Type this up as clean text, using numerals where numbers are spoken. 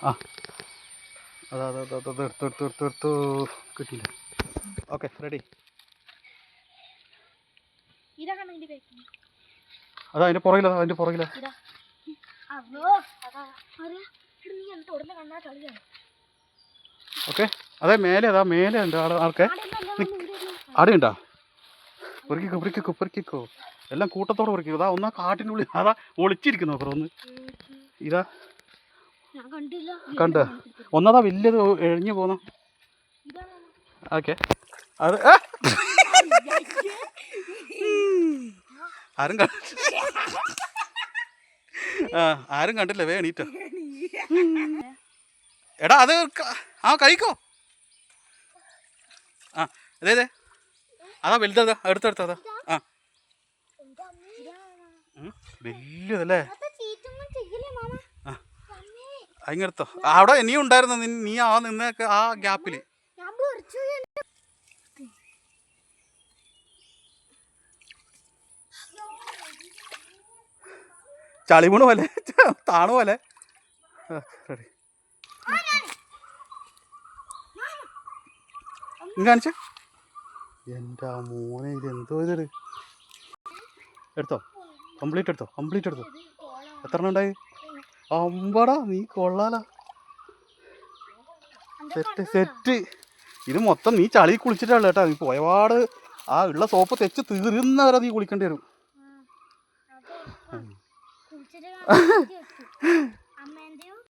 ആ അതാ എടുത്തു കിട്ടിയില്ല. Okay ready. അതാ അതിൻ്റെ പുറകിലാ. ഓക്കെ അതെ മേലെ ഉണ്ട് ആൾക്കെ ആടെയുണ്ടോ? പെറുക്കിക്കോ എല്ലാം കൂട്ടത്തോടെ പെറുക്കിക്കോ. അതാ ഒന്നാ കാട്ടിനുള്ളിൽ അതാ ഒളിച്ചിരിക്കുന്നു. അപ്പുറം ഒന്ന് ഇതാ കണ്ട് ഒന്നതാ വലിയത് എഴിഞ്ഞു പോന്ന. ഓക്കെ അത് ആരും കണ്ടില്ല. വേ എണീറ്റോ. എടാ അത് കഴിക്കോ. ആ അതെ അതാ വലുതതാ എടുത്തെടുത്തതാ. ആ വലിയതല്ലേ. ആ അതിങ്ങെടുത്തോ. അവിടെ ഇനിയും ഉണ്ടായിരുന്നു. നീ നിന്നേക്ക് ആ ഗ്യാപ്പില്. ചളിമൂണ് പോലെ താണു പോലെ. റെഡി കാണിച്ച എൻ്റെ മോനെ ഇത് എന്തോ ഇതൊരു എടുത്തോ. കംപ്ലീറ്റ് എടുത്തോ. എത്ര എണ്ണം ഉണ്ടായി? അമ്പടാ നീ കൊള്ളാലോ. സെറ്റ് ഇത് മൊത്തം നീ ചളി കുളിച്ചിട്ടാണ് കേട്ടോ. നീ പോയപാട് ആ ഉള്ള സോപ്പ് തെച്ച് തീരുന്നവരെ നീ കുളിക്കേണ്ടി വരും.